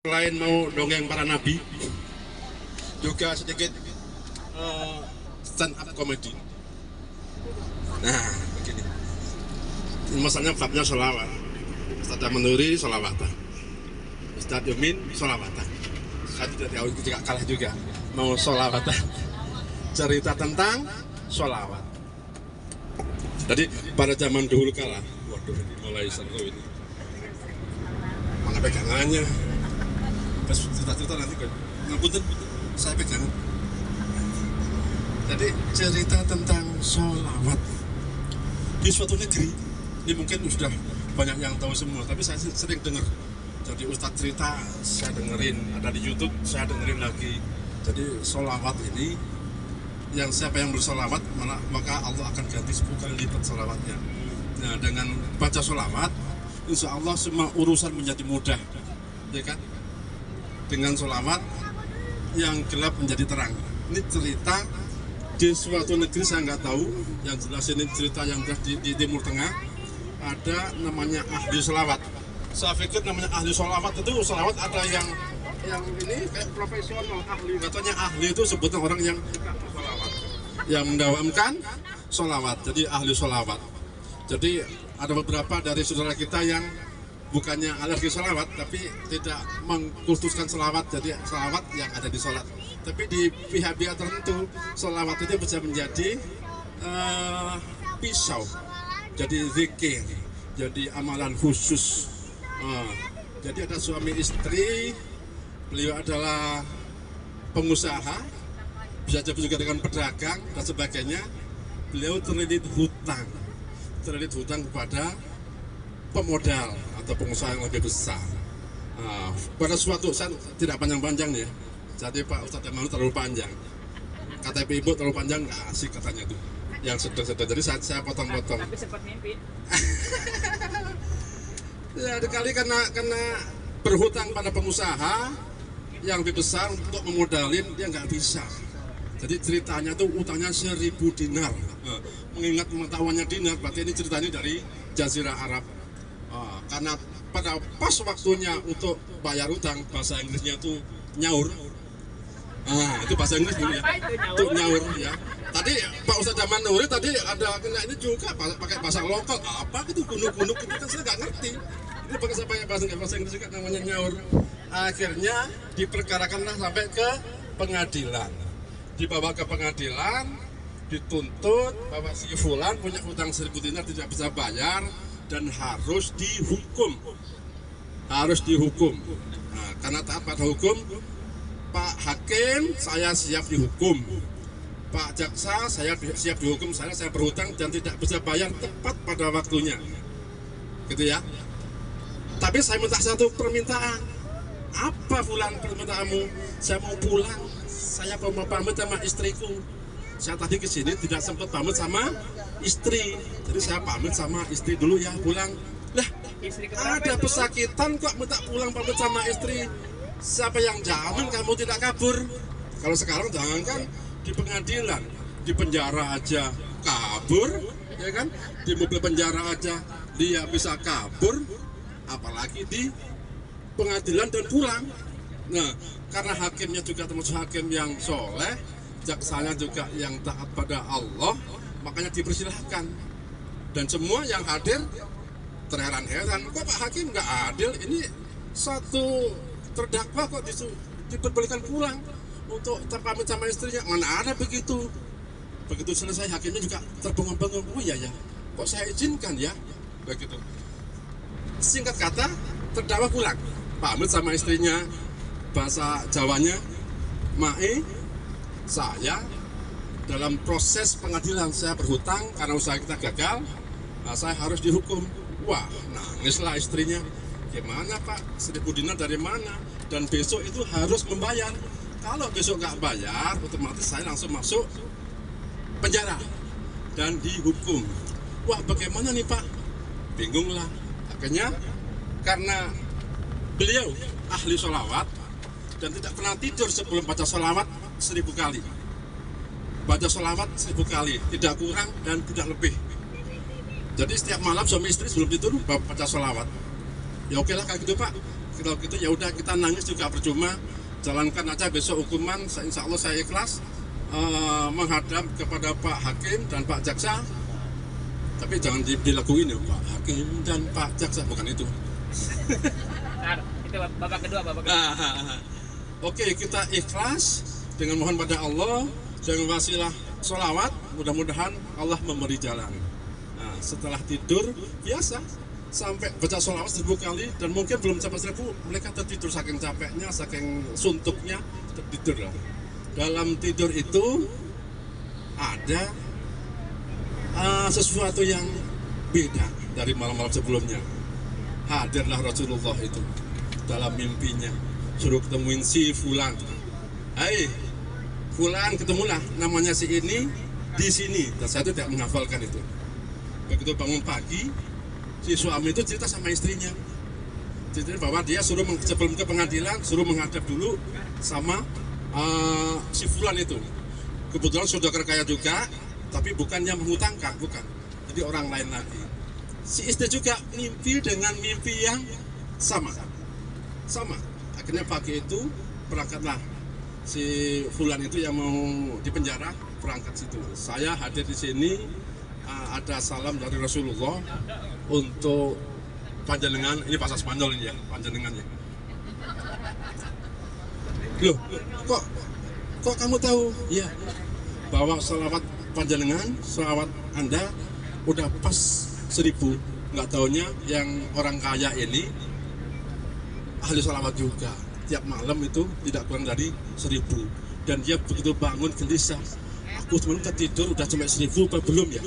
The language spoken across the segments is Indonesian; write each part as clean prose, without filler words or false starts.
Selain mau dongeng para nabi, juga sedikit stand up comedy. Nah, begini. Masalahnya babnya sholawat. Ustaz Manuri sholawatan, Ustaz Yumin sholawatan. Saya tidak kalah juga mau sholawatan. Cerita tentang sholawat. Jadi pada zaman dahulu kala, waduh ini mulai seru ini. Mana pegangannya? Pas cerita nanti kan, ngapunten, saya pegangan. Jadi cerita tentang sholawat di suatu negeri, ini mungkin sudah banyak yang tahu semua, tapi saya sering dengar. Jadi Ustadz cerita, saya dengerin, ada di YouTube, saya dengerin lagi. Jadi sholawat ini, yang siapa yang bersolawat, maka Allah akan ganti 10 kali lipat sholawatnya. Nah, dengan baca sholawat, insya Allah semua urusan menjadi mudah, ya kan? Dengan sholawat yang gelap menjadi terang. Ini cerita di suatu negeri, saya nggak tahu, yang jelas ini cerita yang di Timur Tengah. Ada namanya ahli sholawat. Saya pikir namanya ahli sholawat itu sholawat ada yang ini kayak profesional ahli. Katanya ahli itu sebutnya orang yang sholawat, yang mendawamkan sholawat. Jadi ahli sholawat. Jadi ada beberapa dari saudara kita yang bukannya alergi sholawat, tapi tidak mengkultuskan sholawat, jadi sholawat yang ada di sholat. Tapi di pihak-pihak tertentu, sholawat itu bisa menjadi pisau, jadi zikir, jadi amalan khusus. Jadi ada suami istri, beliau adalah pengusaha, bisa juga dengan pedagang dan sebagainya. Beliau terlilit hutang kepada pemodal atau pengusaha yang lebih besar. Pada suatu saat, tidak panjang-panjang ya. Jadi Pak Ustadz Manuri terlalu panjang, KTP Ibu terlalu panjang, nggak asik katanya itu. Yang sedang-sedang, jadi saya potong-potong. Tapi sempat mimpi. Ya, kali karena berhutang pada pengusaha yang lebih besar untuk memodalin, dia nggak bisa. Jadi ceritanya tuh utangnya 1000 dinar. Mengingat pengetahuannya dinar, berarti ini ceritanya dari Jazirah Arab. Karena pada pas waktunya untuk bayar utang, bahasa Inggrisnya tuh nyaur. Itu bahasa Inggris dulu ya. Itu nyaur ya. Tadi Pak Ustadz Manuri tadi ada kena ini juga pakai bahasa lokal. Apa itu gunung-gunung itu kan saya nggak ngerti. Ini pakai bahasa Inggris juga namanya nyaur. Akhirnya diperkarakanlah sampai ke pengadilan. Dibawa ke pengadilan, dituntut bahwa si fulan punya hutang 1000 dinar tidak bisa bayar dan harus dihukum. Nah, karena taat pada hukum, Pak Hakim saya siap dihukum, Pak Jaksa saya siap dihukum, saya berhutang dan tidak bisa bayar tepat pada waktunya, gitu ya. Tapi saya minta satu permintaan. Apa fulan permintaanmu? Saya mau pulang, saya mau pamit sama istriku. Saya tadi kesini tidak sempat pamit sama istri, jadi saya pamit sama istri dulu ya, pulang. Lah, ada pesakitan kok minta pulang pamit sama istri. Siapa yang jamin kamu tidak kabur? Kalau sekarang jangankan di pengadilan, di penjara aja kabur, ya kan? Di mobil penjara aja dia bisa kabur, apalagi di pengadilan dan pulang. Nah, karena hakimnya juga termasuk hakim yang soleh, jaksanya juga yang taat pada Allah, makanya dipersilahkan. Dan semua yang hadir terheran-heran, kok Pak Hakim nggak adil? Ini satu terdakwa kok diperbolehkan pulang untuk terpamit sama istrinya. Mana ada begitu? Begitu selesai hakimnya juga terbengong-bengong. Oh iya ya, kok saya izinkan ya? Begitu. Singkat kata, terdakwa pulang, pamit sama istrinya. Bahasa Jawanya, Mae, saya dalam proses pengadilan saya berhutang karena usaha kita gagal, saya harus dihukum. Wah, nangislah istrinya. Gimana Pak, 1000 dinar dari mana? Dan besok itu harus membayar. Kalau besok nggak bayar, otomatis saya langsung masuk penjara dan dihukum. Wah, bagaimana nih Pak? Bingung lah. Akhirnya karena beliau ahli sholawat dan tidak pernah tidur sebelum baca sholawat 1000 kali. Baca sholawat 1000 kali, tidak kurang dan tidak lebih. Jadi setiap malam suami istri sebelum tidur baca sholawat. Ya oke lah kayak gitu Pak. Kalau gitu ya udah, kita nangis juga percuma, jalankan aja besok hukuman. Insya Allah saya ikhlas menghadap kepada Pak Hakim dan Pak Jaksa. Tapi jangan dilakuin ya, Pak Hakim dan Pak Jaksa, bukan itu. Itu babak kedua. Oke, kita ikhlas dengan mohon pada Allah dengan wasilah sholawat, mudah-mudahan Allah memberi jalan. Nah, setelah tidur biasa sampai baca sholawat 1000 kali, dan mungkin belum sampai 1000 mereka tertidur saking capeknya, saking suntuknya tertidur lah. Dalam tidur itu ada sesuatu yang beda dari malam-malam sebelumnya. Hadirlah Rasulullah itu dalam mimpinya, suruh ketemuin si Fulan. Hai Fulan, ketemulah, namanya si ini di sini. Dan saya tidak menghafalkan itu. Begitu bangun pagi, si suami itu cerita sama istrinya, cerita bahwa dia suruh sebelum ke pengadilan suruh menghadap dulu sama si Fulan itu. Kebetulan saudara kaya juga, tapi bukannya menghutangkan, bukan. Jadi orang lain lagi. Si istri juga mimpi dengan mimpi yang sama. Akhirnya pagi itu berangkatlah si Fulan itu yang mau dipenjara, berangkat situ. Saya hadir di sini, ada salam dari Rasulullah untuk panjenengan. Ini bahasa Spanyol ini ya, panjenengan ya. Loh, kok kamu tahu? Ya, bahwa salawat panjenengan, salawat Anda udah pas 1000. Nggak taunya yang orang kaya ini ahli salawat juga. Tiap malam itu tidak kurang dari 1000. Dan dia begitu bangun gelisah. Aku sebenarnya tidur udah sampai 1000 apa belum ya?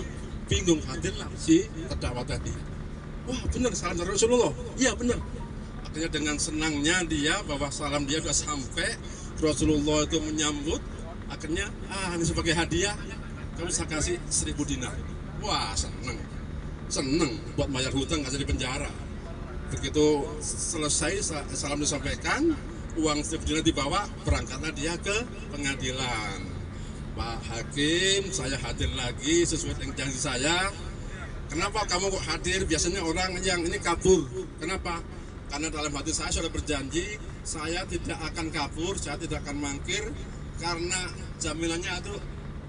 Bingung, hadirlah si terdakwa tadi. Wah benar, salam dari Rasulullah. Iya benar. Akhirnya dengan senangnya dia bahwa salam dia sudah sampai, Rasulullah itu menyambut. Akhirnya ini sebagai hadiah kamu saya kasih 1000 dinar. Wah seneng buat bayar hutang, nggak jadi penjara. Begitu selesai salam disampaikan, uang 1000 dinar dibawa, berangkatlah dia ke pengadilan. Pak Hakim, saya hadir lagi sesuai dengan janji saya. Kenapa kamu kok hadir? Biasanya orang yang ini kabur. Kenapa? Karena dalam hati saya sudah berjanji, saya tidak akan kabur, saya tidak akan mangkir, karena jaminannya itu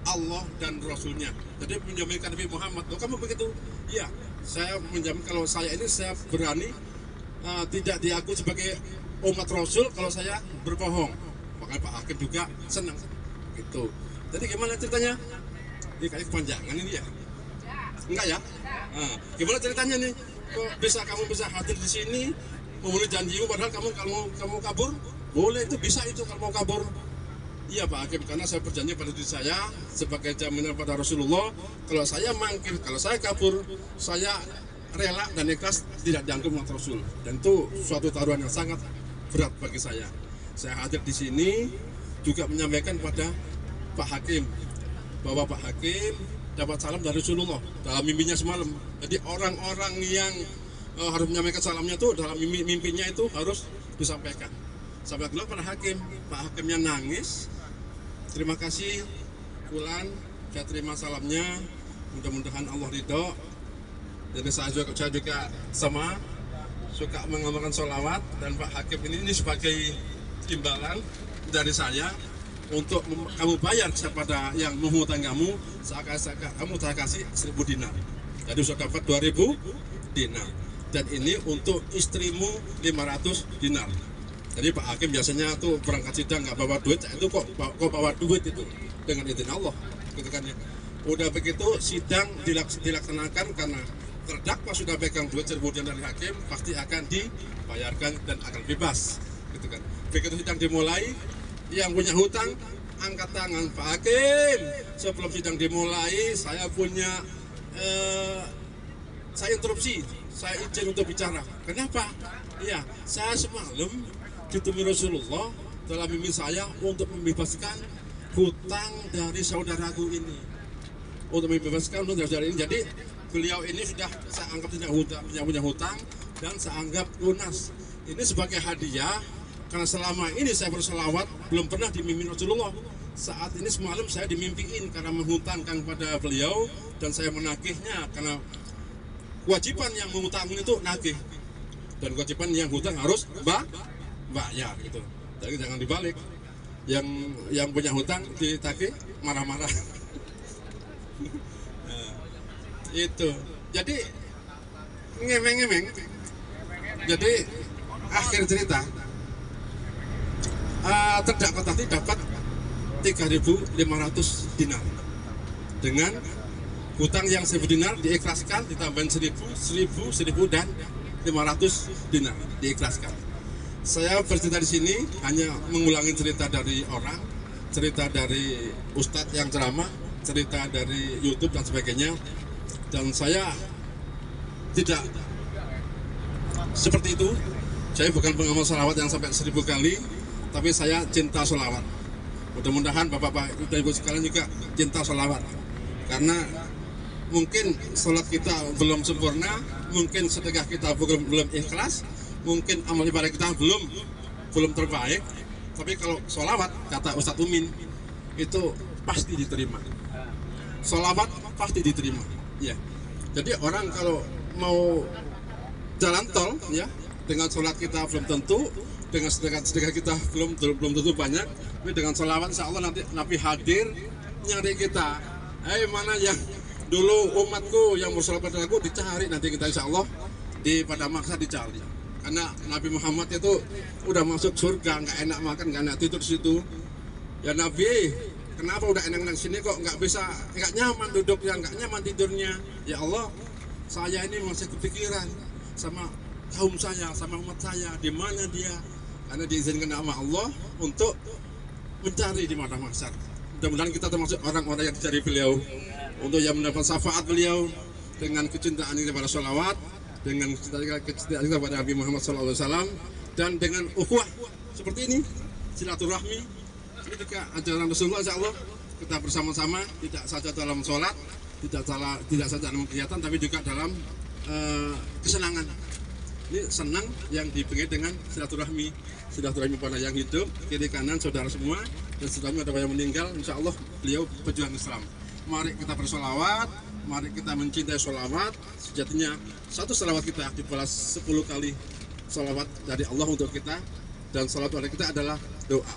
Allah dan Rasulnya. Jadi menjaminkan Nabi Muhammad. Oh, kamu begitu? Iya, saya menjamin kalau saya ini saya berani tidak diakui sebagai umat Rasul kalau saya berbohong. Makanya Pak Hakim juga senang gitu. Jadi gimana ceritanya? Ini kayak kepanjangan ini ya? Enggak ya? Nah, gimana ceritanya nih? Kok kamu bisa hadir di sini, memenuhi janjimu padahal kamu kabur? Boleh, itu bisa itu kalau mau kabur. Iya Pak Hakim, karena saya berjanji pada diri saya sebagai jaminan pada Rasulullah, kalau saya mangkir, kalau saya kabur, saya rela dan ikhlas tidak dianggap umat Rasul. Dan itu suatu taruhan yang sangat berat bagi saya. Saya hadir di sini juga menyampaikan pada Pak Hakim bahwa Pak Hakim dapat salam dari Rasulullah dalam mimpinya semalam. Jadi orang-orang yang harus menyampaikan salamnya itu dalam mimpinya itu harus disampaikan. Sampai keluar pada Hakim, Pak Hakimnya nangis. Terima kasih Fulan, saya terima salamnya. Mudah-mudahan Allah ridho. Jadi saya juga sama suka mengamalkan sholawat, dan Pak Hakim ini sebagai imbalan dari saya untuk kamu bayar kepada yang menghutang kamu, kamu saya kasih 1000 dinar. Jadi sudah dapat 2000 dinar. Dan ini untuk istrimu 500 dinar. Jadi Pak Hakim biasanya tuh berangkat sidang nggak bawa duit, itu kok bawa duit itu dengan izin Allah, gitu kan ya. Udah begitu sidang dilaksanakan karena terdakwa sudah pegang duit 1000 dinar dari Hakim, pasti akan dibayarkan dan akan bebas, gitu kan. Begitu sidang dimulai, yang punya hutang angkat tangan, Pak Hakim, sebelum sidang dimulai saya punya saya interupsi, saya izin untuk bicara. Kenapa? Iya, saya semalam ditemui Rasulullah dalam mimpi saya untuk membebaskan hutang dari saudaraku ini, untuk membebaskan hutang dari saudara ini. Jadi beliau ini sudah saya anggap tidak punya hutang dan saya anggap lunas. Ini sebagai hadiah karena selama ini saya berselawat belum pernah dimimpi Rasulullah. Saat ini semalam saya dimimpiin karena menghutangkan pada beliau dan saya menagihnya karena kewajiban yang menghutang itu nagih. dan kewajiban yang hutang harus bayar gitu. Jadi jangan dibalik. Yang punya hutang ditagih marah-marah. Nah, itu. Jadi ngemeng-ngemeng. Jadi akhir cerita terdakwa tadi dapat 3.500 dinar dengan hutang yang 1.000 dinar diikhlaskan, ditambahin 1.000 dan 500 dinar diikhlaskan. Saya bercerita di sini hanya mengulangi cerita dari orang, cerita dari ustadz yang ceramah, cerita dari YouTube dan sebagainya. Dan saya tidak seperti itu. Saya bukan pengamal sholawat yang sampai 1.000 kali, tapi saya cinta sholawat. Mudah-mudahan bapak-bapak dan ibu sekalian juga cinta sholawat. Karena mungkin sholat kita belum sempurna, mungkin sedekah kita belum ikhlas, mungkin amal ibadah kita belum terbaik, tapi kalau sholawat, kata Ustadz Umin, itu pasti diterima. Sholawat pasti diterima. Ya. Jadi orang kalau mau jalan tol, ya, dengan sholat kita belum tentu, dengan sedekah kita belum tentu banyak, tapi dengan sholawat insya Allah nanti Nabi hadir nyari kita. Mana yang dulu umatku yang bersolat pada aku, dicari nanti kita insya Allah pada masa dicari. Karena Nabi Muhammad itu udah masuk surga, nggak enak makan, nggak enak tidur di situ. Ya Nabi, kenapa udah enak-enak sini kok nggak nyaman duduknya, nggak nyaman tidurnya? Ya Allah, saya ini masih kepikiran sama kaum saya, sama umat saya, di mana dia? Karena diizinkan sama Allah untuk mencari di mata mahsyar. Mudah-mudahan kita termasuk orang-orang yang dicari beliau, untuk yang mendapat syafaat beliau dengan kecintaan kepada sholawat, dengan kecintaan kepada Nabi Muhammad SAW, dan dengan ukhuwah seperti ini, silaturahmi. Ini juga ajaran Rasulullah, insya Allah kita bersama-sama, tidak saja dalam sholat, tidak saja dalam kegiatan, tapi juga dalam kesenangan. Ini senang yang diberi dengan silaturahmi pada yang hidup, kiri kanan saudara semua, dan setelahnya ada yang meninggal, insya Allah beliau pejuang Islam. Mari kita bersolawat, mari kita mencintai solawat. Sejatinya satu solawat kita dibalas 10 kali solawat dari Allah untuk kita, dan solawat dari kita adalah doa.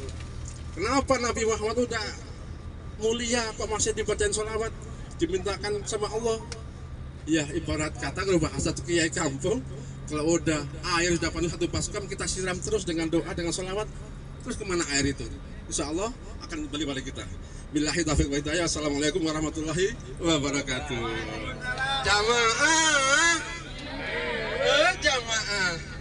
Kenapa Nabi Muhammad udah mulia kok masih dibacain solawat, dimintakan sama Allah? Ya ibarat kata kalau bahasa kiai kampung, kalau udah air sudah penuh 1 baskom, kita siram terus dengan doa, dengan solawat. Terus kemana air itu? Insya Allah akan kembali pada kita. Billahi taufiq wa hidayah. Assalamualaikum warahmatullahi wabarakatuh. Jamaah, jamaah.